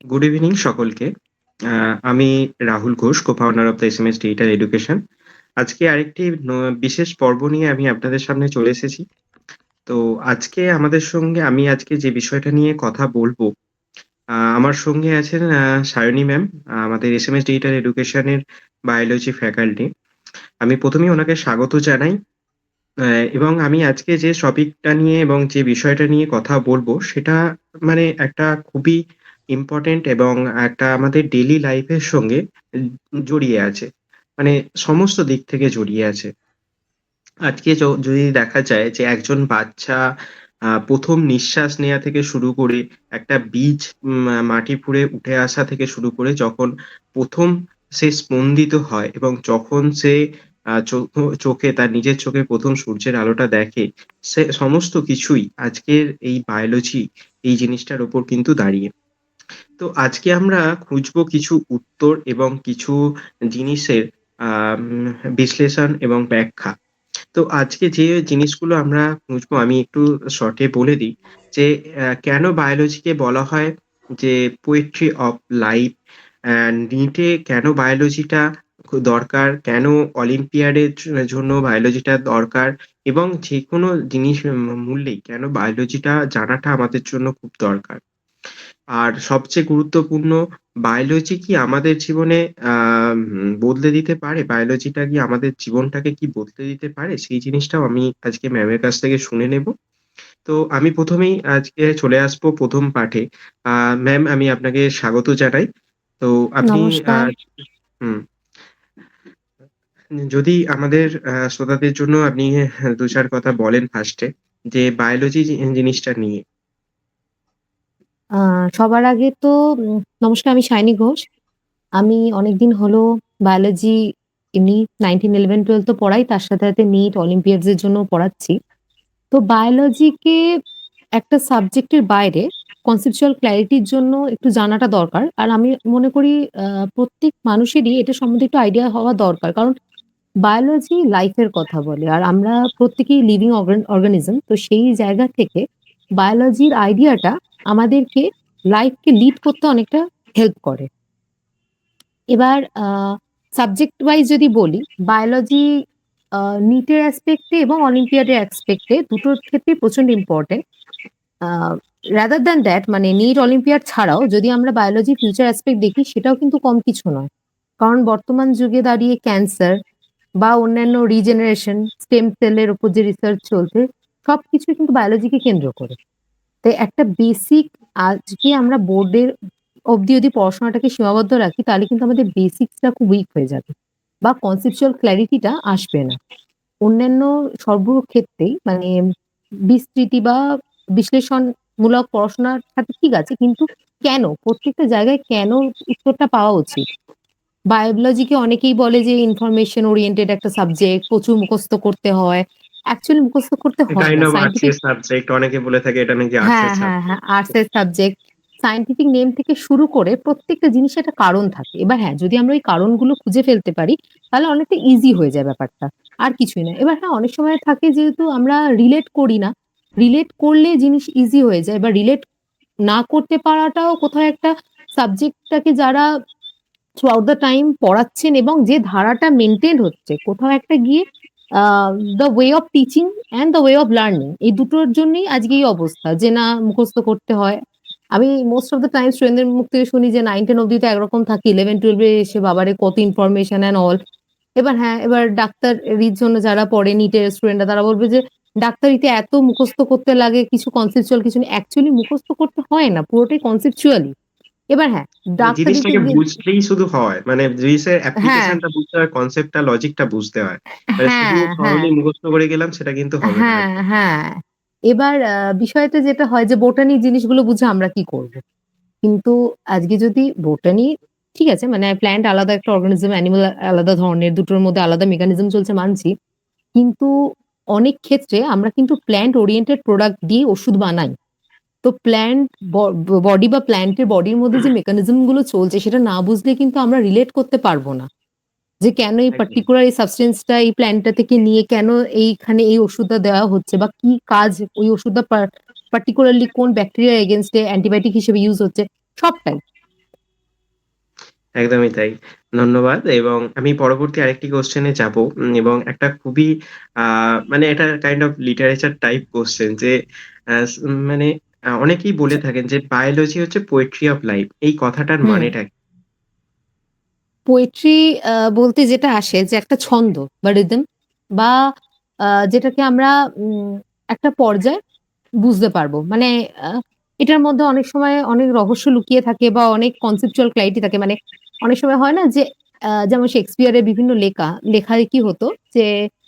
Good evening সকলকে। আমি Rahul Ghosh, co-founder of the SMS Digital Education। আজকে আরেকটি বিশেষ পর্ব নিয়ে আমি আপনাদের সামনে চলে এসেছি। তো আজকে আমাদের সঙ্গে আমি আজকে যে বিষয়টা নিয়ে কথা বলবো, আমার সঙ্গে আছেন সায়নী ম্যাম, আমাদের SMS Digital Education এর বায়োলজি ফ্যাকাল্টি। আমি ১ম এই ওনাকে স্বাগত জানাই। এবং আমি আজকে যে টপিকটা নিয়ে এবং যে বিষয়টা নিয়ে কথা বলবো সেটা মানে একটা খুবই ইম্পোর্টেন্ট এবং একটা আমাদের ডেইলি লাইফ এর সঙ্গে জড়িয়ে আছে। মানে সমস্ত দিক থেকে জড়িয়ে আছে। আজকে যদি দেখা যায় যে একজন বাচ্চা ১ম নিঃশ্বাস নেয়া থেকে শুরু করে একটা বীজ মাটি ফুঁড়ে উঠে আসা থেকে শুরু করে যখন ১ম সে স্পন্দিত হয় এবং যখন সে চোখে তার নিজের চোখে ১ম সূর্যের আলোটা দেখে, সে সমস্ত কিছুই আজকের এই বায়োলজি এই জিনিসটার উপর কিন্তু দাঁড়িয়ে। তো আজকে আমরা খুঁজবো কিছু উত্তর এবং কিছু জিনিসের আম বিশ্লেষণ এবং ব্যাখ্যা। তো আজকে যে জিনিসগুলো আমরা খুঁজবো আমি একটু শর্টে বলে দিই যে কেন বায়োলজিকে বলা হয় যে পোয়েট্রি অফ লাইফ অ্যান্ড নিটে কেন বায়োলজিটা দরকার, কেন অলিম্পিয়াডের জন্য বায়োলজিটা দরকার এবং যেকোনো জিনিস মূল্যেই কেন বায়োলজিটা জানাটা আমাদের জন্য খুব দরকার। আর সবচেয়ে গুরুত্বপূর্ণ বায়োলজি কি আমাদের জীবনে বদলে দিতে পারে? বায়োলজিটা কি আমাদের জীবনটাকে কি বদলে দিতে পারে? সেই জিনিসটাও আমি আজকে ম্যামের কাছ থেকে শুনে নেব। তো আমি ১ম এই আজকে চলে আসবো ১ম পাঠে। ম্যাম আমি আপনাকে স্বাগত জানাই। তো আপনি নমস্কার। হুম, যদি আমাদের শ্রোতাদের জন্য আপনি ২-৪ কথা বলেন ফার্স্ট এ যে বায়োলজি জিনিসটা নিয়ে। আ সবার আগে তো নমস্কার, আমি শায়নী ঘোষ। আমি অনেকদিন হলো বায়োলজি এমনি 9, 11, 12 তো পড়াই। তার সাথে নিট, অলিম্পিয়াডস এর জন্যও পড়াচ্ছি। তো বায়োলজিকে একটা সাবজেক্টের বাইরে কনসেপচুয়াল ক্ল্যারিটির জন্য একটু জানাটা দরকার। আর আমি মনে করি আ প্রত্যেক মানুষেরই এটা সম্বন্ধে একটু আইডিয়া হওয়া দরকার। কারণ বায়োলজি লাইফ এর কথা বলে। আর আমরা প্রত্যেকেই লিভিং অর্গানিজম। তো সেই জায়গা থেকে বায়োলজির আইডিয়াটা আমাদেরকে লাইফকে লিড করতে অনেকটা হেল্প করে। এবার সাবজেক্ট ওয়াইজ যদি বলি, বায়োলজি আ নিটের অ্যাসপেক্ট এ এবং অলিম্পিয়াডের অ্যাসপেক্ট এ দুটোর ক্ষেত্রেই প্রচন্ড important. A rather than that মানে নিট, অলিম্পিয়াড ছাড়াও যদি আমরা বায়োলজি ফিউচার অ্যাসপেক্ট দেখি সেটাও কিন্তু কম কিছু নয়। কারণ বর্তমান যুগে দাঁড়িয়ে ক্যান্সার বা অন্যান্য রিজেনারেশন, স্টেম সেলের উপর যে রিসার্চ চলছে, সবকিছুই কিন্তু বায়োলজিকে কেন্দ্র করে। তাই একটা বেসিক আজকে আমরা বোর্ডের অব্দি যদি পড়াশোনাটাকে সীমাবদ্ধ রাখি, তাহলে কিন্তু আমাদের বেসিক্সটা খুব উইক হয়ে যাবে বা কনসেপচুয়াল ক্ল্যারিটিটা আসবে না। অন্যান্য সর্বক্ষেত্রেই মানে বিস্তৃতি বা বিশ্লেষণমূলক পড়াশোনার সাথে ঠিক আছে, কিন্তু কেন? প্রত্যেকটা জায়গায় কেন উত্তরটা পাওয়া উচিত। বায়োলজিকে অনেকেই বলে যে ইনফরমেশন ওরিয়েন্টেড একটা সাবজেক্ট, প্রচুর মুখস্থ করতে হয়। অ্যাকচুয়ালি মুখস্থ করতে হয় কাইন্ড না। অফ আর্টস সায়েন্টিফিক এর সাবজেক্ট অনেকে বলে থাকে এটা নাকি আর্টস হ্যাঁ, এর হ্যাঁ, হ্যাঁ, সাবজেক্ট। আর্টস এর সাবজেক্ট। সায়েন্টিফিক নেম থেকে শুরু করে প্রত্যেকটা জিনিসের একটা কারণ থাকে। এবার হ্যাঁ, যদি আমরা ওই কারণগুলো খুঁজে ফেলতে পারি, তাহলে অনেকটা ইজি হয়ে যায় ব্যাপারটা। আর কিছুই না। এবার হ্যাঁ, অনেক সময় থাকে যেহেতু আমরা রিলেট করি না। রিলেট করলে জিনিস ইজি হয়ে যায় বা রিলেট না করতে পারাটাও কোথাও একটা সাবজেক্টটাকে যারা থ্রু আউট দ্য টাইম পড়াচ্ছেন এবং যে ধারাটা মেইনটেইন হচ্ছে, কোথাও একটা গিয়ে uh the way of teaching and the way of learning এই দুটোর জন্যই আজকে এই অবস্থা যে না মুখস্থ করতে হয়। আমি মোস্ট অফ দ্য টাইম স্টুডেন্টদের মুখ থেকে শুনি যে 9, 10 অব্দি তো একরকম থাকে। 11, 12 এ এসে বাবারে কত ইনফরমেশন অ্যান্ড অল। এবার হ্যাঁ, এবার ডাক্তারির জন্য যারা পড়ে নিটের স্টুডেন্টরা তারা বলবে যে ডাক্তারিতে এত মুখস্থ করতে লাগে কিছু কনসেপচুয়াল কিছু নেই। অ্যাকচুয়ালি মুখস্থ করতে হয় না। পুরোটাই কনসেপচুয়ালি। এবার হ্যাঁ, মানে ডাক্তারিতে জিনিসটাকে যে বুঝলেই শুধু হয়। মানে জিনিসের হ্যাঁ, অ্যাপ্লিকেশন টা বুঝতে হয়, কনসেপ্ট টা, লজিক টা বুঝতে হয়। মানে শুধু হ্যাঁ, হ্যাঁ, থরোলি মুখস্থ করে গেলাম সেটা কিন্তু হবে না হ্যাঁ, একদম। হ্যাঁ। এবার বিষয়টা যেটা হয় যে বোটানি জিনিসগুলো বুঝে আমরা কি করব? কিন্তু আজকে যদি বোটানি ঠিক আছে মানে প্ল্যান্ট আলাদা একটা অর্গানিজম, অ্যানিমাল আলাদা ধরনের, দুটোর মধ্যে আলাদা মেকানিজম চলছে মানছি। কিন্তু অনেক ক্ষেত্রে আমরা কিন্তু প্ল্যান্ট ওরিয়েন্টেড প্রোডাক্ট দিয়ে ওষুধ বানাই। তো প্ল্যান্ট বডি বা প্ল্যান্টের বডির মধ্যে যে মেকানিজম গুলো চলছে সেটা না বুঝলে কিন্তু আমরা রিলেট করতে পারব না। যে কেন এই একদম। পার্টিকুলার এই সাবস্টেন্সটা এই প্ল্যান্টটা থেকে নিয়ে কেন এইখানে এই ওষুধটা দেওয়া হচ্ছে বা কি কাজ ওই ওষুধটা পার্টিকুলারলি কোন ব্যাকটেরিয়া এগেইনস্ট এ অ্যান্টিবায়োটিক হিসেবে ইউজ হচ্ছে সবটাই। একদমই তাই। ধন্যবাদ এবং আমি পরবর্তী আরেকটি কোয়েশ্চেন এ যাবো এবং একটা খুবই আ মানে এটা kind of literature type question যে মানে অনেকেই বলে থাকেন যে বায়োলজি হচ্ছে পোয়েট্রি অফ লাইফ। এই কথাটার হুম। মানেটা কি? পোয়েট্রি বলতে যেটা আসে যে একটা ছন্দ বা রিদম বা যেটাকে আমরা একটা পর্যায়ে বুঝতে পারবো। মানে আ এটার মধ্যে অনেক সময় অনেক রহস্য লুকিয়ে থাকে বা অনেক কনসেপচুয়াল ক্লারিটি থাকে। মানে অনেক সময় হয় না যে যেমন শেক্সপিয়ারের বিভিন্ন লেখায় কি হতো যে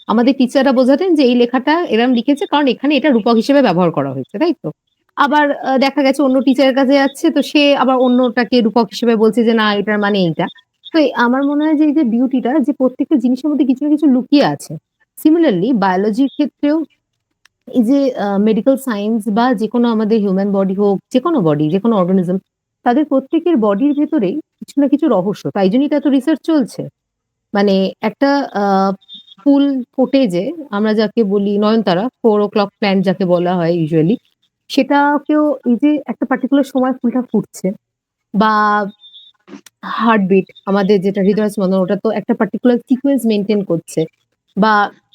আমাদের টিচাররা বোঝাতেন যে এই লেখাটা এরম লিখেছে কারণ এখানে এটা রূপক হিসেবে ব্যবহার করা হয়েছে, তাই তো? আবার দেখা গেছে অন্য টিচারের কাছে যাচ্ছে তো সে আবার অন্যটাকে রূপক হিসেবে বলছে যে না এটার মানে এইটা। তো আমার মনে হয় যে এই যে বিউটিটা যে প্রত্যেকটা জিনিসের মধ্যে কিছু না কিছু লুকিয়ে আছে। সিমিলারলি বায়োলজির ক্ষেত্রেও এই যে মেডিকেল সায়েন্স বা যেকোনো আমাদের হিউম্যান বডি হোক, যেকোনো বডি, যেকোনো অর্গানিজম তাদের প্রত্যেকের বডির ভেতরেই কিছু না কিছু রহস্য। তাই জন্যই তো এত রিসার্চ চলছে। মানে একটা আ ফুল ফোটে যে আমরা যাকে বলি নয়নতারা, 4 o'clock প্ল্যান্ট যাকে বলা হয় ইউজুয়ালি সেটাকেও এই যে একটা পার্টিকুলার সময় ফুলটা ফুটছে বা হার্টবিট আমাদের যেটা হৃদয় স্পন্দন ওটা তো একটা পার্টিকুলার সিকোয়েন্স মেইনটেইন করছে। বা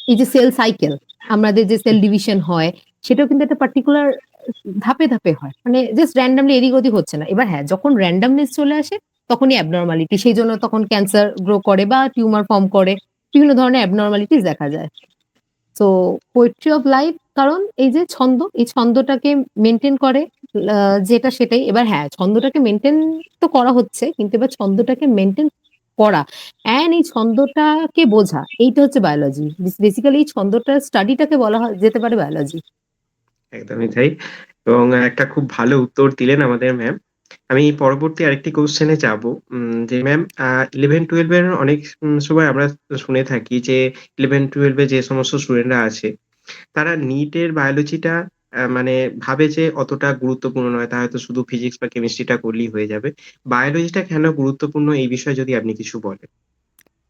এই যে সেল সাইকেল আমাদের যে সেল ডিভিশন হয় সেটাও কিন্তু একটা পার্টিকুলার ধাপে, ধাপে হয়। মানে জাস্ট র‍্যান্ডমলি এদিক ওদিক হচ্ছে না। এবার হ্যাঁ, যখন র‍্যান্ডমনেস চলে আসে তখনই অ্যাবনরমালিটি। সেইজন্য তখন ক্যান্সার গ্রো করে বা টিউমার ফর্ম করে। বিভিন্ন ধরনের অ্যাবনরমালিটিস দেখা যায়। সো পোয়েট্রি অফ লাইফ কারণ এই যে ছন্দ, এই ছন্দটাকে মেইনটেইন করে আ যেটা সেটাই। এবার হ্যাঁ, ছন্দটাকে মেইনটেইন তো করা হচ্ছে। কিন্তু এবার ছন্দটাকে মেইনটেইন করা অ্যান্ড এই ছন্দটাকে বোঝা এইটা হচ্ছে বায়োলজি। বেসিক্যালি এই ছন্দটার স্টাডিটাকে বলা হয় যেতে পারে বায়োলজি। একদমই তাই। এবং একটা খুব ভালো উত্তর দিলেন আমাদের ম্যাম। আমি পরবর্তী আরেকটি কোয়েশ্চেন এ যাবো। যে ম্যাম 11-12 এর অনেক সময় আমরা শুনে থাকি যে 11-12 এ যে সমস্ত স্টুডেন্টরা আছে তারা নিটের বায়োলজিটা মানে ভাবে যে অতটা গুরুত্বপূর্ণ নয়। তারা হয়তো শুধু ফিজিক্স বা কেমিস্ট্রিটা করলেই হয়ে যাবে। বায়োলজিটা কেন গুরুত্বপূর্ণ এই বিষয়ে যদি আপনি কিছু বলেন?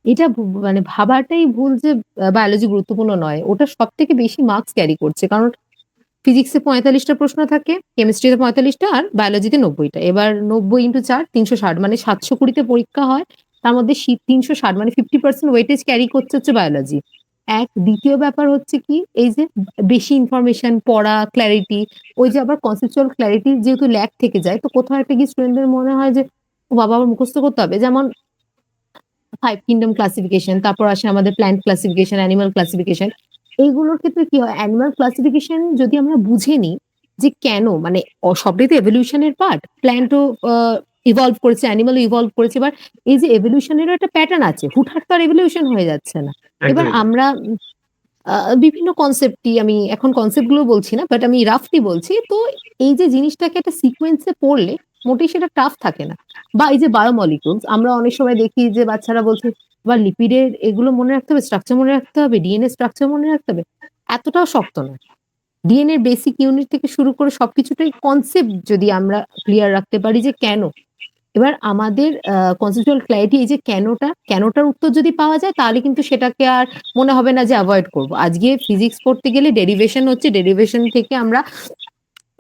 এটা মানে ভাবাটাই ভুল যে বায়োলজি গুরুত্বপূর্ণ নয়। ওটা সবথেকে বেশি মার্কস ক্যারি করছে। কারণ ফিজিক্সে ৪৫ টা প্রশ্ন থাকে, কেমিস্ট্রিতে ৪৫ টা আর বায়োলজিতে ৯০ টা। এবার ৯০ ইন্টু ৪ ৩৬০ মানে ৭২০ তে পরীক্ষা হয়। তার মধ্যে ৩৬০ মানে 50% ওয়েটেজ ক্যারি করছে হচ্ছে বায়োলজি। এক, দ্বিতীয় ব্যাপার হচ্ছে কি এই যে বেশি ইনফরমেশন পড়া, ক্লারিটি ওই যে আবার কনসেপচুয়াল ক্লারিটি যেহেতু ল্যাক থেকে যায় তো কোথাও একটা গিয়ে স্টুডেন্টদের মনে হয় যে, ও বাবা! আমার মুখস্থ করতে হবে। যেমন 5 কিংডম ক্লাসিফিকেশন, তারপর আসে আমাদের প্ল্যান্ট ক্লাসিফিকেশন, অ্যানিমাল ক্লাসিফিকেশন। এইগুলোর ক্ষেত্রে কি হয়? অ্যানিমাল ক্লাসিফিকেশন যদি আমরা বুঝে নিই যে কেন মানে সবটাই তো এভলিউশন এর পার্ট। প্ল্যান্টও আ ইভলভ করেছে, অ্যানিমালও ইভলভ করেছে। এবার এই যে এভলিউশন এরও একটা প্যাটার্ন আছে। হুটহাট তো আর এভলিউশন হয়ে যাচ্ছে না। এবার একদমই তাই। আমরা আ বিভিন্ন কনসেপ্টই আমি এখন কনসেপ্ট গুলো বলছি না। বাট আমি রাফলি বলছি। তো এই যে জিনিসটাকে একটা সিকোয়েন্স এ পড়লে মোটেই সেটা টাফ থাকে না। বা এই যে বায়োমলিকিউলস আমরা অনেক সময় দেখি যে বাচ্চারা বলছে, "আবার লিপিডের এগুলো মনে রাখতে হবে, স্ট্রাকচার মনে রাখতে হবে, ডিএনএ স্ট্রাকচার মনে রাখতে হবে।" এতটাও শক্ত নয়। ডিএনএ এর বেসিক ইউনিট থেকে শুরু করে সবকিছুটাই কনসেপ্ট যদি আমরা ক্লিয়ার রাখতে পারি যে কেন? এবার আমাদের কনসেপচুয়াল ক্লারিটি এই যে কেনটার উত্তর যদি পাওয়া যায় তাহলে কিন্তু সেটাকে আর মনে হবে না যে এভয়েড করব। আজকে ফিজিক্স পড়তে গেলে ডেরিভেশন হচ্ছে, ডেরিভেশন থেকে আমরা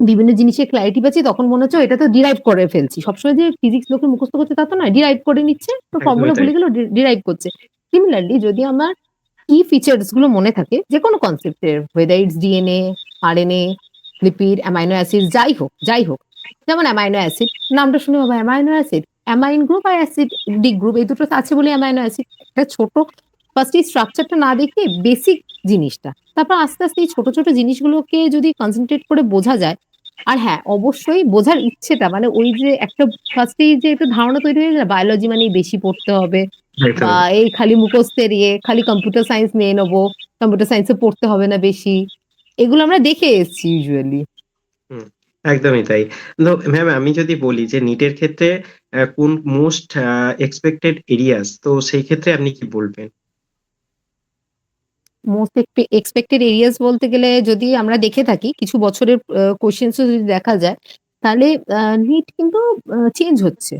বিভিন্ন জিনিসের ক্লারিটি পাচ্ছি তখন মনে হচ্ছে এটা তো ডিরাইভ করে ফেলছি। সবসময় যে ফিজিক্স লোকে মুখস্থ করছে তা তো নয়। ডিরাইভ করে নিচ্ছে। তো একদমই ফর্মুলা তাই। ভুলে গেলেও ডিরাইভ করছে। সিমিলারলি যদি আমার কি ফিচারস গুলো মনে থাকে যেকোনো কনসেপ্টের whether it's DNA, RNA, lipid, amino acid যাই হোক। যেমন অ্যামাইনো অ্যাসিড নামটা শুনে বাবা অ্যামাইনো অ্যাসিড, অ্যামাইন গ্রুপ আর অ্যাসিডিক গ্রুপ এই দুটো তো আছে বলেই অ্যামাইনো অ্যাসিড। একটা ছোট ফার্স্ট এই স্ট্রাকচারটা না দেখে বেসিক জিনিসটা। তারপর আস্তে, আস্তে এই ছোট, ছোট জিনিসগুলোকে যদি কনসেনট্রেট করে বোঝা যায় আর হ্যাঁ, অবশ্যই বোঝার ইচ্ছেটা মানে ওই যে একটা ফার্স্ট এই যে একটা ধারণা তৈরি হয়ে যায় বায়োলজি মানেই বেশি পড়তে হবে বা একদমই। এই খালি মুখস্থের খালি কম্পিউটার সায়েন্স নিয়ে নেবো। কম্পিউটার সায়েন্স এ পড়তে হবে না বেশি। এগুলো আমরা দেখে এসেছি ইউজুয়ালি। হুম, একদমই তাই। ম্যাম আমি যদি বলি যে নিটের ক্ষেত্রে কোন মোস্ট এক্সপেক্টেড এরিয়াস তো সেই ক্ষেত্রে আপনি কি বলবেন? মোস্ট এক্সপেক্টেড এরিয়াস বলতে গেলে যদি আমরা দেখে থাকি কিছু বছরের কোয়েশ্চেনস ও যদি দেখা যায় তাহলে নিট কিন্তু চেঞ্জ হচ্ছে।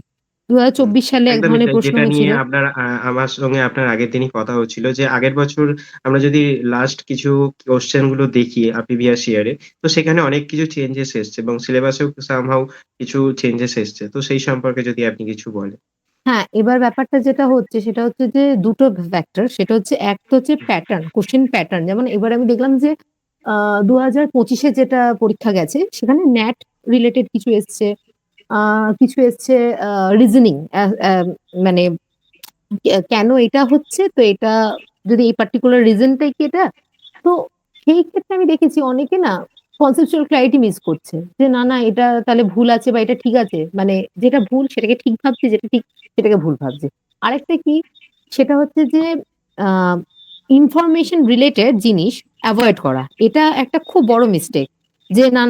হুম, ২০২৪ সালে এক একদমই ধরনের তাই। প্রশ্ন যেটা নিয়ে হয়েছিল। আপনার আমার সঙ্গে আপনার আগের দিনই কথা হচ্ছিল যে আগের বছর আমরা যদি লাস্ট কিছু কোয়েশ্চেন গুলো দেখি প্রিভিয়াস ইয়ার এ তো সেখানে অনেক কিছু চেঞ্জেস এসছে এবং সিলেবাসেও সামহাউ কিছু চেঞ্জেস এসছে। তো সেই সম্পর্কে যদি আপনি কিছু বলেন? হ্যাঁ, এবার ব্যাপারটা যেটা হচ্ছে সেটা হচ্ছে যে ২ টো ফ্যাক্টর। সেটা হচ্ছে এক তো হচ্ছে প্যাটার্ন, কোয়েশ্চেন প্যাটার্ন। যেমন এবার আমি দেখলাম যে ২০২৫ এ যেটা পরীক্ষা গেছে সেখানে ন্যাট রিলেটেড কিছু এসছে। আ কিছু এসছে আ রিজনিং মানে কেন এটা হচ্ছে? তো এটা যদি এই পার্টিকুলার রিজনটাই কি এটা? তো সেই ক্ষেত্রে আমি দেখেছি অনেকে না কনসেপচুয়াল ক্লারিটি মিস করছে। যে না, এটা তাহলে ভুল আছে বা এটা ঠিক আছে। মানে যেটা ভুল সেটাকে ঠিক ভাবছে, যেটা ঠিক সেটাকে ভুল ভাবছে। আরেকটা কি? সেটা হচ্ছে যে আ ইনফরমেশন রিলেটেড জিনিস এভয়েড করা। এটা একটা খুব বড় মিস্টেক। যে না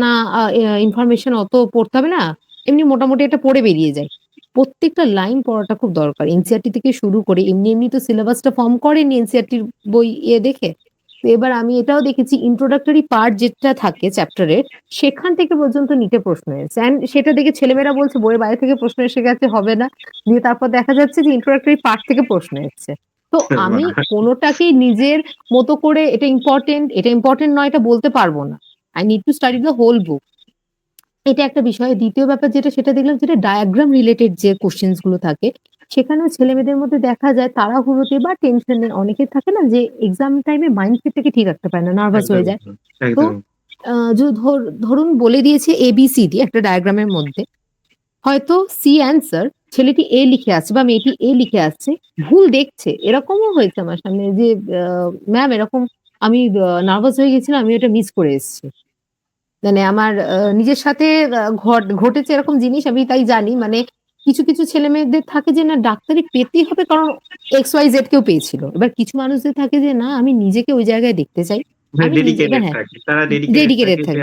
ইনফরমেশন অত পড়তে হবে না। এমনি মোটামুটি এটা পড়ে বেরিয়ে যাই। প্রত্যেকটা লাইন পড়াটা খুব দরকার। এনসিইআরটি থেকে শুরু করে এমনি তো সিলেবাসটা ফর্ম করেনি এনসিইআরটির বই দেখে। তো এবার আমি এটাও দেখেছি introductory পার্ট যেটা থাকে চ্যাপ্টারের, সেখান থেকে পর্যন্ত নিটে প্রশ্ন এসেছে। অ্যান্ড সেটা দেখে ছেলেমেয়েরা বলছে বইয়ের বাইরে থেকে প্রশ্ন এসে গেছে, হবে না। দিয়ে তারপর দেখা যাচ্ছে যে introductory পার্ট থেকে প্রশ্ন এসছে। তো আমি বাহ! কোনটাকেই নিজের মতো করে এটা ইম্পোর্টেন্ট নয় এটা বলতে পারব না। I need to study the whole book. এটা একটা বিষয়। ২য় ব্যাপার যেটা সেটা দেখলাম যেটা ডায়াগ্রাম রিলেটেড যে কোয়েশ্চেনস গুলো থাকে, সেখানেও ছেলেমেয়েদের মধ্যে দেখা যায় তাড়াহুড়োতে বা টেনশনে অনেকের থাকে না যে এক্সাম টাইমে মাইন্ডসেটটাকে ঠিক রাখতে পারে না, নার্ভাস হয়ে একদমই, যায়। তো একদমই। আ য ধর ধরুন বলে দিয়েছে ABCD একটা ডায়াগ্রামের মধ্যে। হয়তো সি অ্যান্সার ছেলেটি A লিখে আসছে বা মেয়েটি A লিখে আসছে, ভুল দেখছে। এরকমও হয়েছে আমার সামনে যে আ ম্যাম এরকম আমি নার্ভাস হয়ে গেছিলাম, আমি ওটা মিস করে এসেছি। মানে আমার নিজের সাথে ঘটেছে এরকম জিনিস আমি তাই জানি। মানে কিছু ছেলেমেয়েদের থাকে যে না ডাক্তারি পেতেই হবে কারণ XYZ কেউ পেয়েছিল। এবার কিছু মানুষদের থাকে যে না আমি নিজেকে ওই জায়গায় দেখতে চাই। মানে আমি নিজে এবার ডেডিকেটেড হ্যাঁ, থাকে। তারা ডেডিকেটেড ডেডিকেটেড থাকে যে থাকে।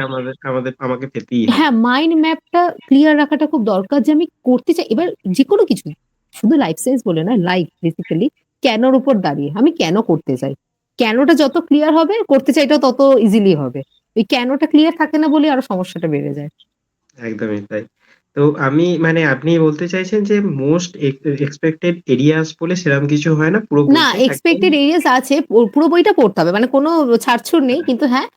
আমাকে পেতেই হবে। হ্যাঁ, মাইন্ড ম্যাপটা ক্লিয়ার রাখাটা খুব দরকার যে আমি করতে চাই। এবার যেকোনো কিছু, শুধু লাইফ সায়েন্স বলে না, লাইফ বেসিক্যালি কেনর উপর দাঁড়িয়ে। আমি কেন করতে চাই? কেনটা যত ক্লিয়ার হবে করতে চাইটাও তত ইজিলি হবে। ওই কেনটা ক্লিয়ার থাকে না বলেই আরো সমস্যাটা বেড়ে যায়। একদমই তাই। তো আমি মানে আপনি বলতে চাইছেন যে মোস্ট এক্সপেক্টেড এরিয়াস বলে সেরকম কিছু হয় না। পুরো না বইটাই একদম এক্সপেক্টেড এরিয়াস আছে। পুরো বইটা পড়তে হবে। মানে কোনো ছাড়ছুড় নেই। কিন্তু হ্যাঁ,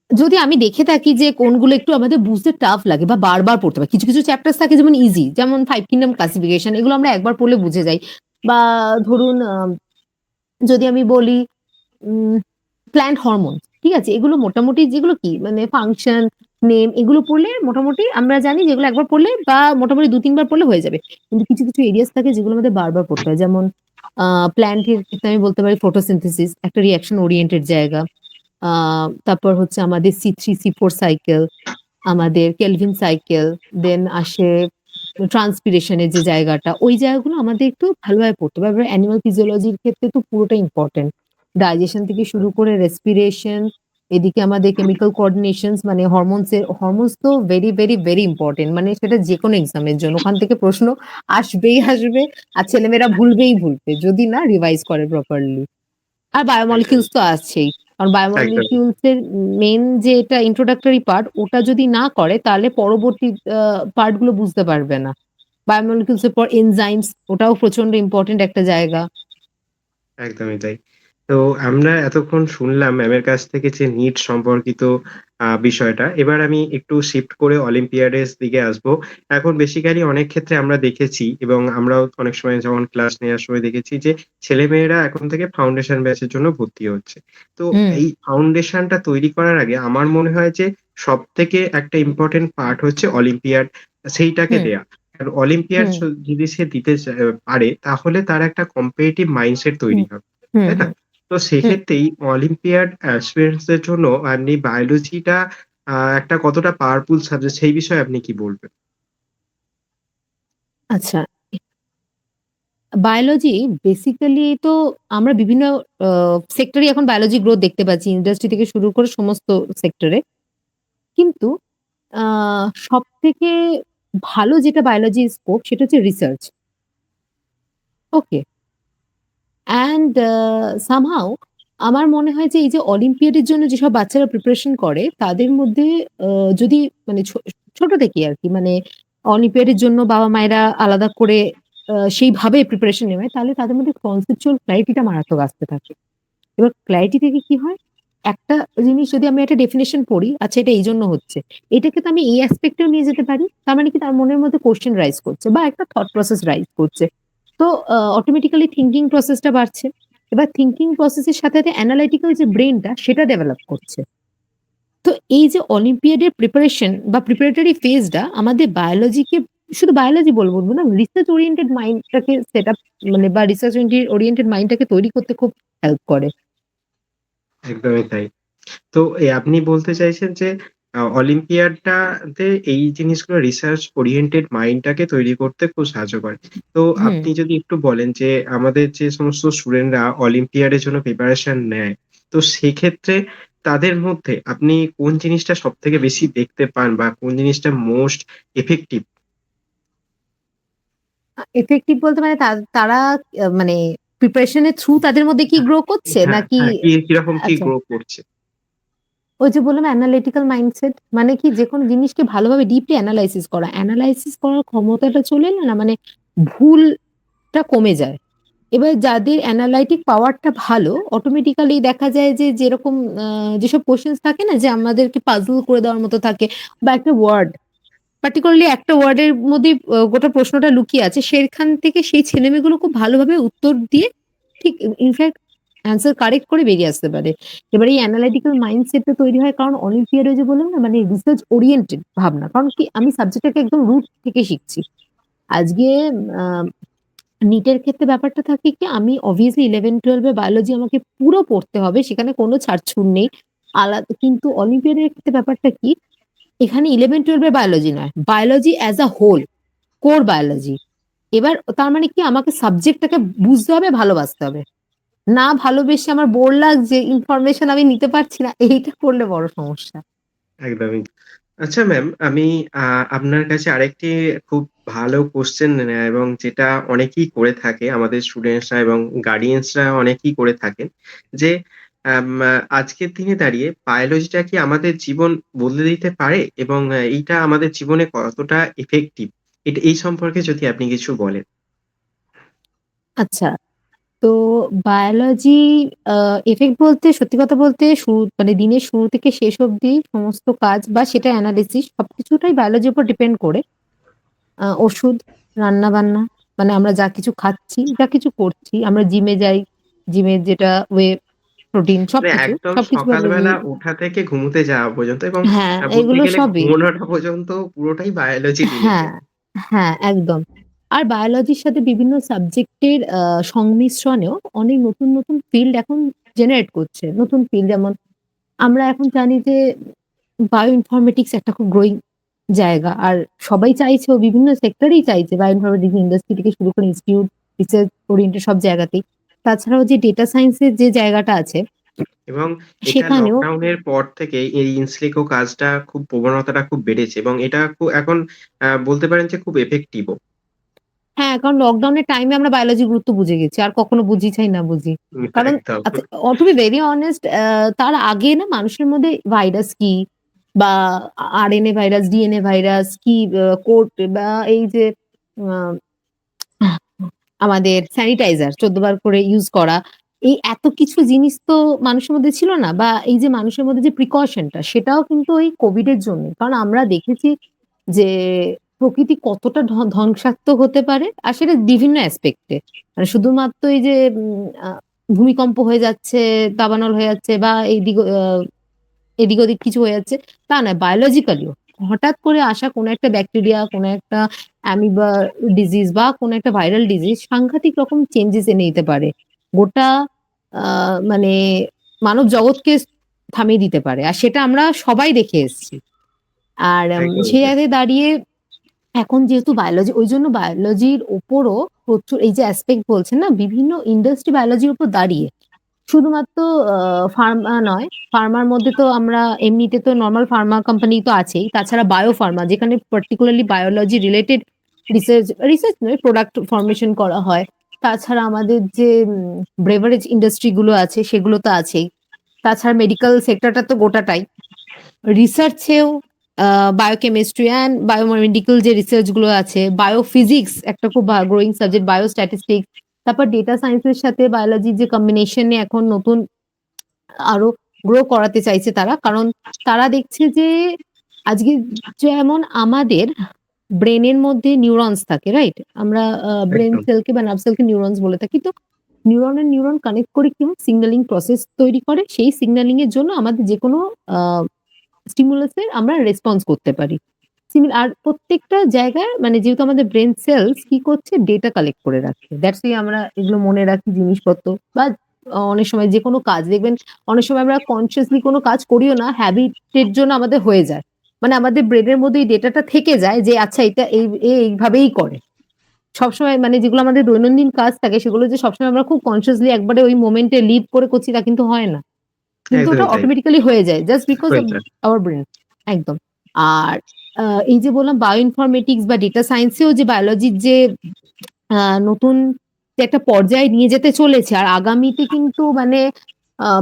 যদি আমি দেখে থাকি যে কোনগুলো একটু আমাদের বুঝতে টাফ লাগে বা বারবার পড়তে হয়। কিছু চ্যাপ্টার্স থাকে যেমন ইজি যেমন 5 কিংডম ক্লাসিফিকেশন এগুলো আমরা একবার পড়লে বুঝে যাই। বা ধরুন যদি আমি বলি উম প্ল্যান্ট হরমোন, ঠিক আছে? এগুলো মোটামুটি যেগুলো কি মানে ফাংশন, নেম এগুলো পড়লে মোটামুটি আমরা জানি যে এগুলো একবার পড়লে বা মোটামুটি ২-৩ বার পড়লে হয়ে যাবে। কিন্তু কিছু এরিয়াস থাকে যেগুলো আমাদের বারবার পড়তে হয়। যেমন আ প্ল্যান্ট এর ক্ষেত্রে আমি বলতে পারি ফটোসিনথেসিস একটা রিঅ্যাকশন ওরিয়েন্টেড জায়গা। আ তারপর হচ্ছে আমাদের C3, C4 সাইকেল, আমাদের কেলভিন সাইকেল, দেন আসে ট্রান্সপিরেশন এর যে জায়গাটা, ওই জায়গাগুলো আমাদের একটু ভালোভাবে পড়তে হবে। এবার অ্যানিমাল ফিজিওলজির ক্ষেত্রে তো পুরোটাই ইম্পোর্টেন্ট। ডাইজেশন থেকে শুরু করে রেসপিরেশন, এদিকে আমাদের কেমিক্যাল কোঅর্ডিনেশনস মানে হরমোনস তো ভেরি ইম্পোর্টেন্ট। মানে সেটা যেকোনো এক্সামের জন্য। ওখান থেকে প্রশ্ন আসবে। আর ছেলেমেয়েরা ভুলবে যদি না রিভাইজ করে প্রপারলি। আর একদম, বায়োমলিকিউলস তো আছেই। কারণ একদম, বায়োমলিকিউলস এর মেইন যে এটা introductory পার্ট ওটা যদি না করে তাহলে পরবর্তী আ পার্ট গুলো বুঝতে পারবে না। বায়োমলিকিউলস এর পর এনজাইমস ওটাও প্রচন্ড ইম্পোর্টেন্ট একটা জায়গা। একদমই তাই। তো আমরা এতক্ষণ শুনলাম ম্যামের কাছ থেকে যে নিট সম্পর্কিত বিষয়টা। এবার আমি একটু শিফট করে অলিম্পিয়াডের দিকে আসবো। এখন বেসিক্যালি অনেক ক্ষেত্রে আমরা দেখেছি এবং আমরাও অনেক সময় যখন ক্লাস নেওয়ার সময় দেখেছি যে ছেলেমেয়েরা এখন থেকে ফাউন্ডেশন ব্যাচের জন্য ভর্তি হচ্ছে। তো হুম, এই ফাউন্ডেশনটা তৈরি করার আগে আমার মনে হয় যে সবথেকে একটা ইম্পোর্টেন্ট পার্ট হচ্ছে অলিম্পিয়াড সেইটাকে হুম, দেয়া। আর অলিম্পিয়াড হুম, যদি সে দিতে পারে তাহলে তার একটা কম্পিটিটিভ মাইন্ডসেট হুম, তৈরি হবে। হুম, তাই না? হুম, তো হুম। সেক্ষেত্রেই অলিম্পিয়াড অ্যাসপিরেন্টস দের জন্য এমনি বায়োলজিটা একটা কতটা পাওয়ারফুল সাবজেক্ট সেই বিষয়ে আপনি কি বলবেন? আচ্ছা, বায়োলজি বেসিক্যালি তো আমরা বিভিন্ন আ সেক্টরে এখন বায়োলজি গ্রোথ দেখতে পাচ্ছি। ইন্ডাস্ট্রি থেকে শুরু করে সমস্ত সেক্টরে। কিন্তু আ সবথেকে ভালো যেটা বায়োলজির স্কোপ সেটা হচ্ছে রিসার্চ। ওকে? অ্যান্ড সামহাউ আমার মনে হয় যে এই যে অলিম্পিয়াডের জন্য যেসব বাচ্চারা প্রিপারেশন করে তাদের মধ্যে আ যদি মানে ছোট থেকেই আরকি মানে অলিম্পিয়াডের জন্য বাবা-মায়েরা আলাদা করে সেইভাবে প্রিপারেশন নেওয়ায় তাহলে তাদের মধ্যে কনসেপচুয়াল ক্ল্যারিটিটা মারাত্মক আসতে থাকে। এবার ক্ল্যারিটি থেকে কি হয়? একটা জিনিস যদি আমি একটা ডেফিনিশন পড়ি, আচ্ছা এটা এইজন্য হচ্ছে। এটাকে তো আমি এই অ্যাসপেক্ট এও নিয়ে যেতে পারি। তার মানে কি তার মনের মধ্যে কোয়েশ্চেন রাইজ করছে বা একটা থট প্রসেস রাইজ করছে। তো অটোমেটিক্যালি থিংকিং প্রসেসটা বাড়ছে। এবার থিংকিং প্রসেসের সাথে, সাথে অ্যানালাইটিক্যাল যে ব্রেইনটা সেটা ডেভেলপ করছে। তো এই যে অলিম্পিয়াডের প্রিপারেশন বা প্রিপারেটরি ফেজটা আমাদের বায়োলজিকে, শুধু বায়োলজি বলব না, রিসার্চ ওরিয়েন্টেড মাইন্ডটাকে সেটআপ মানে বা রিসার্চ ওরিয়েন্টেড মাইন্ডটাকে তৈরি করতে খুব হেল্প করে। একদমই তাই। তো আপনি বলতে চাইছেন যে অলিম্পিয়াডটাতে এই জিনিসগুলো রিসার্চ ওরিয়েন্টেড মাইন্ডটাকে তৈরি করতে খুব সাহায্য করে। তো হুম। আপনি যদি একটু বলেন যে আমাদের যে সমস্ত স্টুডেন্টরা অলিম্পিয়াডের জন্য প্রিপারেশন নেয়, তো সেক্ষেত্রে তাদের মধ্যে আপনি কোন জিনিসটা সবথেকে বেশি দেখতে পান বা কোন জিনিসটা মোস্ট ইফেক্টিভ? ইফেক্টিভ বলতে মানে তারা মানে প্রিপারেশন এর থ্রু তাদের মধ্যে কি গ্রো করছে হ্যাঁ, নাকি? হ্যাঁ, কিরকম কি আচ্ছা। গ্রো করছে? ওই যে বললাম অ্যানালিটিক্যাল মাইন্ডসেট মানে কি যেকোনো জিনিসকে ভালোভাবে ডিপলি এনালাইসিস করা। এনালাইসিস করার ক্ষমতাটা চলে এলে না মানে ভুলটা কমে যায়। এবার যাদের অ্যানালাইটিক পাওয়ারটা ভালো অটোমেটিক্যালি দেখা যায় যে যেরকম যেসব কোয়েশ্চেনস থাকে না যে আমাদেরকে পাজল করে দেওয়ার মতো থাকে বা একটা ওয়ার্ড পার্টিকুলারলি একটা ওয়ার্ডের মধ্যেই গোটা প্রশ্নটা লুকিয়ে আছে। সেখান থেকে সেই ছেলেমেয়েগুলো খুব ভালোভাবে উত্তর দিয়ে ঠিক ইনফেক্ট অ্যান্সার কারেক্ট করে বেরিয়ে আসতে পারে। এবার এই অ্যানালাইটিক্যাল মাইন্ডসেটটা তৈরি হয় কারণ অলিম্পিয়াড ওই যে বললাম না মানে রিসার্চ ওরিয়েন্টেড ভাবনা। কারণ কি আমি সাবজেক্টটাকে একদম রুট থেকে শিখছি। আজকে আ নিটের ক্ষেত্রে ব্যাপারটা থাকে কি আমি obviously 11-12 এ বায়োলজি আমাকে পুরো পড়তে হবে। সেখানে কোনো ছাড়ছুড় নেই। কিন্তু অলিম্পিয়াডের ক্ষেত্রে ব্যাপারটা কি এখানে 11-12 এ বায়োলজি নয়। Biology as a whole, core biology. এবার তার মানে কি আমাকে সাবজেক্টটাকে বুঝতে হবে, ভালোবাসতে হবে। না ভালোবেসে আমার বোর লাগছে, ইনফরমেশন আমি নিতে পারছি না, এইটা করলে বড় সমস্যা। একদমই। আচ্ছা ম্যাম, আমি আ আপনার কাছে আরেকটি খুব ভালো কোয়েশ্চেন এবং যেটা অনেকেই করে থাকে আমাদের স্টুডেন্টসরা এবং গার্ডিয়ানসরা অনেকেই করে থাকেন যে, আজকের দিনে দাঁড়িয়ে বায়োলজিটা কি আমাদের জীবন বদলে দিতে পারে? এবং এইটা আমাদের জীবনে কতটা ইফেক্টিভ? এই সম্পর্কে যদি আপনি কিছু বলেন। আচ্ছা, তো বায়োলজি আ এফেক্ট বলতে সত্যি কথা বলতে মানে দিনের শুরু থেকে শেষ অবধি সমস্ত কাজ বা সেটা এনালিসিস সবকিছুটাই বায়োলজির উপর ডিপেন্ড করে। ওষুধ, রান্না-বান্না মানে আমরা যা কিছু খাচ্ছি, যা কিছু করছি, আমরা জিমে যাই, জিমের যেটা প্রোটিন মানে সবকিছু, একদম সবকিছু বায়োলজি। সকালবেলা ওঠা থেকে ঘুমোতে যাওয়া পর্যন্ত এবং হ্যাঁ, বলতে এগুলো গেলে সবই। ঘুমানোটা পর্যন্ত পুরোটাই বায়োলজি হ্যাঁ, রিলেটেড। হ্যাঁ, একদম। আর বায়োলজির সাথে বিভিন্ন সাবজেক্টের সংমিশ্রণেও অনেক নতুন, নতুন ফিল্ড এখন জেনারেট করছে। নতুন ফিল্ড যেমন আমরা এখন জানি যে বায়ো ইনফরমেটিক্স একটা খুব গ্রোইং জায়গা। আর সবাই চাইছেও বিভিন্ন সেক্টরেই চাইছে বায়ো ইনফরমেটিক্স ইন্ডাস্ট্রি থেকে শুরু করে ইনস্টিটিউট, রিসার্চ ওরিয়েন্টেড সব জায়গাতেই। তাছাড়াও যে ডেটা সায়েন্স এর যে জায়গাটা আছে এবং এটা সেখানেও লকডাউনের পর থেকে এই ইনসলিকো কাজটা খুব প্রবণতাটা খুব বেড়েছে এবং এটা এখন বলতে পারেন যে খুব ইফেক্টিভও। হ্যাঁ, কারণ লকডাউনের টাইমে আমরা বায়োলজির গুরুত্ব বুঝে গেছি। আর কখনো বুঝি চাই না বুঝি। কারণ একদম। আচ্ছা টু বি ভেরি অনেস্ট তার আগে না মানুষের মধ্যে ভাইরাস কি বা আরএনএ ভাইরাস, ডিএনএ ভাইরাস কি কোড বা এই যে আ আমাদের স্যানিটাইজার ১৪ বার করে ইউজ করা। এই এত কিছু জিনিস তো মানুষের মধ্যে ছিল না বা এই যে মানুষের মধ্যে যে প্রিকশন টা সেটাও কিন্তু ওই কোভিড এর জন্যই। কারণ আমরা দেখেছি যে প্রকৃতি কতটা ধ্বংসাত্মক হতে পারে আর সেটা বিভিন্ন অ্যাসপেক্ট এ। মানে শুধুমাত্র এই যে ভূমিকম্প হয়ে যাচ্ছে, দাবানল হয়ে যাচ্ছে বা এদিক ওদিক কিছু হয়ে যাচ্ছে তা নয় বায়োলজিক্যালিও। হঠাৎ করে আসা কোনো একটা ব্যাকটেরিয়া, কোনো একটা অ্যামিবা ডিজিজ বা কোনো একটা ভাইরাল ডিজিজ সাংঘাতিক রকম চেঞ্জেস এনে দিতে পারে। গোটা আ মানে মানব জগৎকে থামিয়ে দিতে পারে। আর সেটা আমরা সবাই দেখে এসেছি। আর একদমই সেই তাই। জায়গায় দাঁড়িয়ে এখন যেহেতু বায়োলজি ঐজন্য বায়োলজির উপরও প্রচুর এই যে অ্যাসপেক্ট বলছেন না বিভিন্ন ইন্ডাস্ট্রি বায়োলজির উপর দাঁড়িয়ে। শুধুমাত্র আ ফার্মা নয়, ফার্মার মধ্যে তো আমরা এমনিতে তো নরমাল ফার্মা কোম্পানি তো আছেই। তাছাড়া বায়ো ফার্মা যেখানে পার্টিকুলারলি বায়োলজি রিলেটেড রিসার্চ নয় প্রোডাক্ট ফরমেশন করা হয়। তাছাড়া আমাদের যে বেভারেজ ইন্ডাস্ট্রি গুলো আছে সেগুলো তো আছেই। তাছাড়া মেডিকেল সেক্টরটা তো গোটাটাই। রিসার্চেও বায়োকেমিস্ট্রি অ্যান্ড বায়োমেডিক্যাল যে রিসার্চ গুলো আছে, বায়োফিজিক্স একটা খুব গ্রোইং সাবজেক্ট, বায়োস্ট্যাটিস্টিক্স তারপর ডেটা সায়েন্স এর সাথে বায়োলজির যে কম্বিনেশন এ এখন নতুন আরো গ্রো করাতে চাইছে তারা। কারণ তারা দেখছে যে আজকে যেমন আমাদের ব্রেনের মধ্যে নিউরনস থাকে, রাইট? আমরা ব্রেন একদম, সেলকে বা নার্ভ সেলকে নিউরনস বলে থাকি। তো নিউরন এর নিউরন কানেক্ট করে কি হয়? সিগন্যালিং প্রসেস তৈরি করে। সেই সিগন্যালিং এর জন্য আমাদের যেকোনো আ স্টিমুলাস এর আমরা রেসপন্স করতে পারি। আর প্রত্যেকটা জায়গায় মানে যেহেতু আমাদের ব্রেন সেলস কি করছে? ডেটা কালেক্ট করে রাখছে। দ্যাটস ওয়াই আমরা এগুলো মনে রাখি জিনিসপত্র বা অনেক সময় যেকোনো কাজ দেখবেন অনেক সময় আমরা কনসিয়াসলি কোনো কাজ করিও না, হ্যাবিট এর জন্য আমাদের হয়ে যায়। মানে আমাদের ব্রেনের মধ্যে এই ডেটাটা থেকে যায় যে আচ্ছা এটা এইভাবেই করে। সবসময় মানে যেগুলো আমাদের দৈনন্দিন কাজ থাকে সেগুলো যে সবসময় আমরা খুব কনসিয়াসলি একবারে ওই মোমেন্ট এ লিভ করে করছি তা কিন্তু হয় না। কিন্তু ওটা একদমই তাই। অটোমেটিক্যালি হয়ে যায়। জাস্ট বিকজ হয়ে অফ যায়। Our brain. একদম। আর এই যে বললাম বায়ো ইনফরমেটিক্স বা ডেটা সায়েন্স এও যে বায়োলজির যে আ নতুন যে একটা পর্যায়ে নিয়ে যেতে চলেছে। আর আগামীতে কিন্তু মানে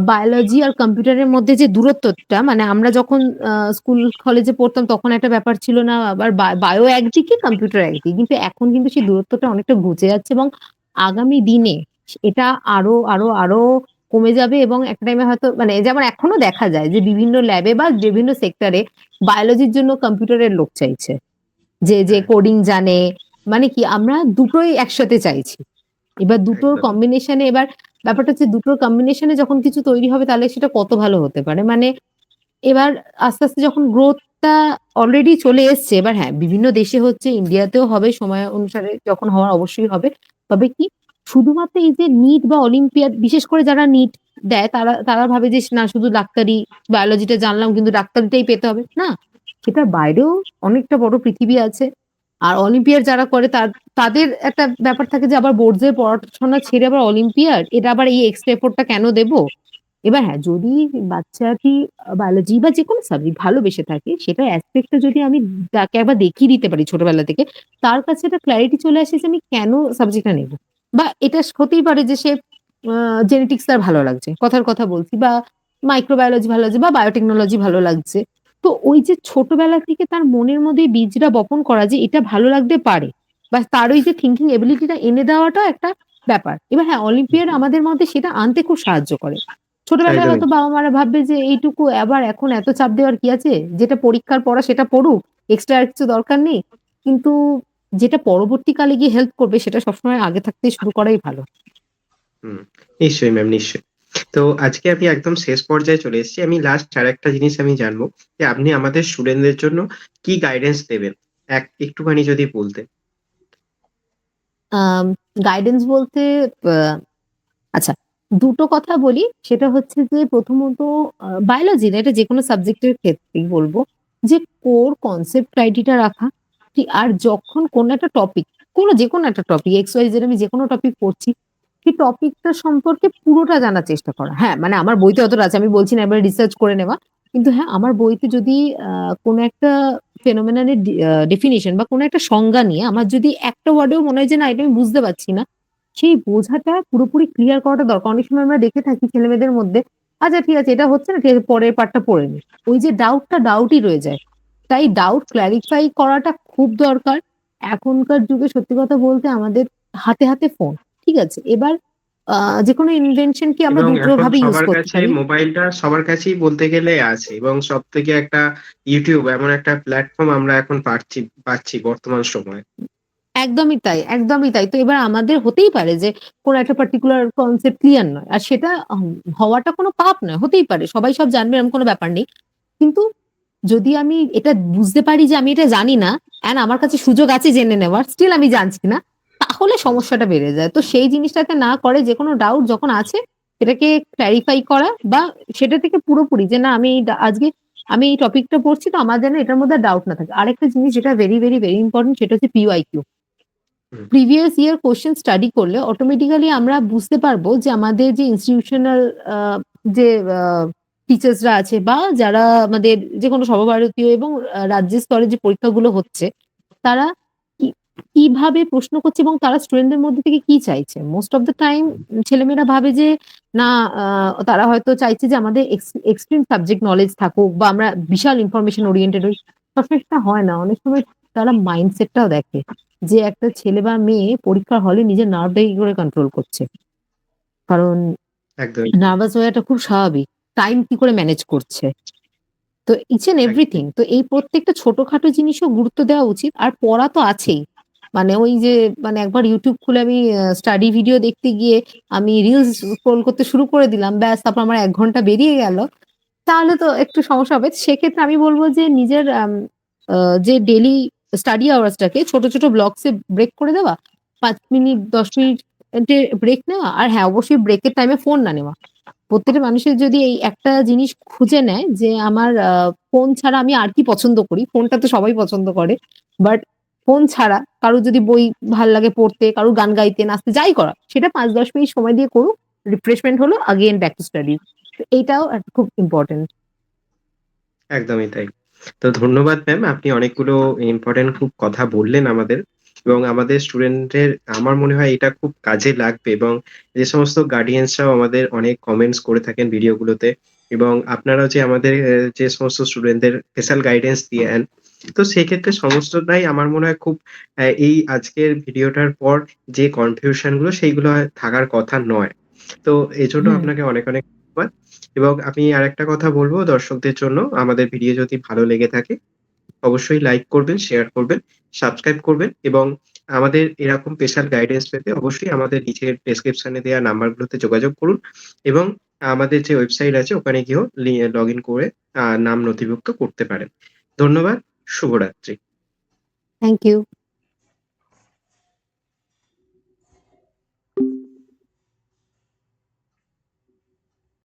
বায়োলজি আর কম্পিউটারের মধ্যে যে দূরত্বটা মানে আমরা যখন স্কুল কলেজে পড়তাম তখন একটা ব্যাপার ছিল না। আবার বায়ো একদিকে কম্পিউটার একদিকে। কিন্তু এখন কিন্তু সেই দূরত্বটা অনেকটা ঘুচে যাচ্ছে এবং আগামী দিনে এটা আরো কমে যাবে এবং একটা টাইমে হয়তো মানে যেমন এখনো দেখা যায় যে বিভিন্ন ল্যাবে বা বিভিন্ন সেক্টরে বায়োলজির জন্য কম্পিউটারের লোক চাইছে। যে হ্যাঁ, কোডিং জানে। মানে কি আমরা দুটোই একসাথে চাইছি। এবার দুটোর একদম। কম্বিনেশনে এবার ব্যাপারটা হচ্ছে দুটোর কম্বিনেশনে যখন কিছু তৈরি হবে তাহলে সেটা কত ভালো হতে পারে। মানে এবার আস্তে যখন গ্রোথটা অলরেডি চলে এসছে, এবার হ্যাঁ, বিভিন্ন দেশে হচ্ছে, ইন্ডিয়াতেও হবে সময় অনুসারে যখন হওয়ার অবশ্যই হবে। তবে কি শুধুমাত্র এই যে নিট বা অলিম্পিয়াড বিশেষ করে যারা নিট দেয় তারা ভাবে যে না শুধু ডাক্তারি, বায়োলজিটা জানলাম কিন্তু ডাক্তারিটাই পেতে হবে। না, সেটার বাইরেও অনেকটা বড় পৃথিবী আছে। আর অলিম্পিয়াড যারা করে তাদের একটা ব্যাপার থাকে যে আবার বোর্ডস এর পড়াশোনা ছেড়ে আবার অলিম্পিয়াড, এটা আবার এই এক্সট্রা এফোর্ট টা কেন দেব? এবার হ্যাঁ, যদি বাচ্চাটি বায়োলজি বা যেকোনো সাবজেক্ট ভালোবেসে থাকে, সেটার অ্যাসপেক্ট টা যদি আমি তাকে একবার দেখিয়ে দিতে পারি ছোটবেলা থেকে, তার কাছে একটা ক্লারিটি চলে আসে যে আমি কেন সাবজেক্টটা নেব। বা এটা হতেই পারে যে সে আ জেনেটিক্স তার ভালো লাগছে। কথার কথা বলছি বা মাইক্রোবায়োলজি ভালো লাগছে বা বায়োটেকনোলজি ভালো লাগছে। তো ওই যে ছোটবেলা থেকে তার মনের মধ্যে এই বীজটা বপন করা যে এটা ভালো লাগতে পারে বা তার ওই যে থিংকিং এবিলিটি টা এনে দেওয়াটা একটা ব্যাপার। এবার হ্যাঁ, অলিম্পিয়াড আমাদের মধ্যে সেটা আনতে খুব সাহায্য করে। ছোটবেলায় একদমই। হয়তো বাবা-মারা ভাববে যে এইটুকু আবার এখন এত চাপ দেওয়ার কি আছে? যেটা পরীক্ষার পড়া সেটা পড়ুক। এক্সট্রা আর কিছু দরকার নেই। কিন্তু যেটা পরবর্তীকালে গিয়ে হেল্প করবে সেটা সবসময় আগে থাকতেই শুরু করাই ভালো। হুম, নিশ্চয়ই ম্যাম, নিশ্চয়ই। তো আজকে আমি একদম শেষ পর্যায়ে চলে এসেছি। আমি লাস্ট আরেকটা জিনিস আমি জানবো যে আপনি আমাদের স্টুডেন্টদের জন্য কি গাইডেন্স দেবেন? একটুখানি যদি বলতেন। আম গাইডেন্স বলতে আ আচ্ছা, দুটো কথা বলি। সেটা হচ্ছে যে প্রথমত বায়োলজি না, এটা যেকোনো সাবজেক্টের ক্ষেত্রেই বলব যে কোর কনসেপ্ট ক্রাইটেরিয়া রাখা। আর যখন কোন একটা টপিক, যেকোনো একটা টপিক XYZ আমি যেকোনো টপিক পড়ছি, সেই টপিকটা সম্পর্কে পুরোটা জানার চেষ্টা করা। হ্যাঁ, মানে আমার বইতে অতটা আছে। আমি বলছি না এবারে রিসার্চ করে নেওয়া। কিন্তু হ্যাঁ, আমার বইতে যদি আ কোন একটা ফেনোমেনন এর ডেফিনিশন বা কোন একটা সংজ্ঞা নিয়ে আমার যদি একটা ওয়ার্ডেও মনে হয় যে না এটা আমি বুঝতে পারছি না, সেই বোঝাটা পুরোপুরি ক্লিয়ার করাটা দরকার। অনেক সময় আমরা দেখে থাকি ছেলেমেয়েদের মধ্যে, আচ্ছা ঠিক আছে এটা হচ্ছে না, ঠিক আছে পরের পার্টটা পড়ে নিই। ওই যে ডাউটটা ডাউটই রয়ে যায়। তাই ডাউট ক্লারিফাই করাটা খুব দরকার। এখনকার যুগে সত্যি কথা বলতে আমাদের হাতে ফোন। ঠিক আছে? এবার আ যেকোনো ইনভেনশন কি আমরা এবং দুটো এখন ভাবে ইউজ সবার করতে কাছে পারি। মোবাইলটা সবার কাছেই বলতে গেলে আছে, এবং সবথেকে একটা YouTube এমন একটা প্ল্যাটফর্ম আমরা এখন পাচ্ছি বর্তমান সময়ে। একদমই তাই, একদমই তাই। তো এবার আমাদের হতেই পারে যে কোন একটা পার্টিকুলার কনসেপ্ট ক্লিয়ার নয়। আর সেটা হওয়াটা কোনো পাপ নয়। হতেই পারে। সবাই সব জানবে এরকম কোনো ব্যাপার নেই। কিন্তু যদি আমি এটা বুঝতে পারি যে আমি এটা জানি না, অ্যান্ড আমার কাছে সুযোগ আছে জেনে নেওয়ার, স্টিল আমি জানছি না, তাহলে হুম, সমস্যাটা বেড়ে যায়। তো সেই জিনিসটাতে না করে যেকোনো ডাউট যখন আছে সেটাকে ক্লারিফাই করা বা সেটা থেকে পুরোপুরি যে না আমি আজকে আমি এই টপিকটা পড়ছি তো আমার যেন এটার মধ্যে ডাউট না থাকে। আরেকটা জিনিস যেটা ভেরি ইম্পোর্টেন্ট সেটা হচ্ছে PYQ। হুম, প্রিভিয়াস ইয়ার কোয়েশ্চেন স্টাডি করলে অটোমেটিক্যালি আমরা বুঝতে পারবো যে আমাদের যে ইনস্টিটিউশনাল আ যে আ টিচার্সরা আছে বা যারা আমাদের যেকোনো সর্বভারতীয় এবং রাজ্যের স্তরে যে পরীক্ষাগুলো হচ্ছে, তারা কি কিভাবে প্রশ্ন করছে এবং তারা স্টুডেন্টদের মধ্যে থেকে কি চাইছে? মোস্ট অফ দ্যা টাইম ছেলেমেয়েরা ভাবে যে না আ তারা হয়তো চাইছে যে আমাদের এক্সট্রিম সাবজেক্ট নলেজ থাকুক বা আমরা বিশাল ইনফরমেশন ওরিয়েন্টেড হই। সবসময় সেটা হয় না। অনেক সময় তারা মাইন্ডসেটটাও দেখে। যে একটা ছেলে বা মেয়ে পরীক্ষার হলে নিজের নার্ভটাকে কি করে কন্ট্রোল করছে। কারণ একদমই। নার্ভাস হওয়াটা খুব স্বাভাবিক। টাইম কি করে ম্যানেজ করছে। তো ইচ অ্যান্ড একদমই, এভরিথিং। তো এই প্রত্যেকটা ছোটখাটো জিনিসও গুরুত্ব দেওয়া উচিত। আর পড়া তো আছেই। মানে ওই যে মানে একবার YouTube খুলে আমি স্টাডি ভিডিও দেখতে গিয়ে আমি রিলস স্ক্রল করতে শুরু করে দিলাম। ব্যাস তারপর আমার ১ ঘন্টা বেরিয়ে গেল। তাহলে তো একটু সমস্যা হবে। সেক্ষেত্রে আমি বলব যে নিজের আ যে ডেইলি স্টাডি আওয়ার্স টাকে ছোট, ছোট ব্লকস এ ব্রেক করে দেওয়া। ৫ মিনিট ১০ মিনিট ব্রেক নেওয়া। আর হ্যাঁ, অবশ্যই ব্রেকের টাইমে ফোন না নেওয়া। প্রত্যেকটা মানুষের যদি এই একটা জিনিস খুঁজে নেয় যে আমার ফোন ছাড়া আমি আর কি পছন্দ করি। ফোনটা তো সবাই পছন্দ করে। বাট ফোন ছাড়া কারো যদি বই ভাল লাগে পড়তে, কারো গান গাইতে, নাচতে যাই করা সেটা ৫-১০ মিনিট সময় দিয়ে করুক। রিফ্রেশমেন্ট হলো আগেইন ব্যাক টু স্টাডিজ। তো এইটাও খুব ইম্পোর্টেন্ট। একদমই তাই। তো ধন্যবাদ ম্যাম। আপনি অনেকগুলো ইম্পোর্টেন্ট খুব কথা বললেন আমাদের এবং আমাদের স্টুডেন্টদের আমার মনে হয় এটা খুব কাজে লাগবে এবং যে সমস্ত গার্ডিয়ানসরাও আমাদের অনেক কমেন্টস করে থাকেন ভিডিওগুলোতে এবং আপনারাও যে আমাদের যে সমস্ত স্টুডেন্টদের স্পেশাল গাইডেন্স দিয়েন, তো সেক্ষেত্রে সমস্তটাই আমার মনে হয় খুব এই আজকের ভিডিওটার পর যে কনফিউশন গুলো সেইগুলো আর থাকার কথা নয়। তো এজন্য হুম, আপনাকে অনেক, অনেক ধন্যবাদ। এবং আমি আরেকটা কথা বলব দর্শকদের জন্য, আমাদের ভিডিও যদি ভালো লেগে থাকে অবশ্যই লাইক করবেন, শেয়ার করবেন, সাবস্ক্রাইব করবেন এবং আমাদের এরকম স্পেশাল গাইডেন্স পেতে অবশ্যই আমাদের নিচের ডেসক্রিপশন এ দেওয়া নাম্বারগুলোতে যোগাযোগ করুন এবং আমাদের যে ওয়েবসাইট আছে ওখানে গিয়েও লগইন করে নাম নথিভুক্ত করতে পারেন। ধন্যবাদ। শুভরাত্রি। Thank you.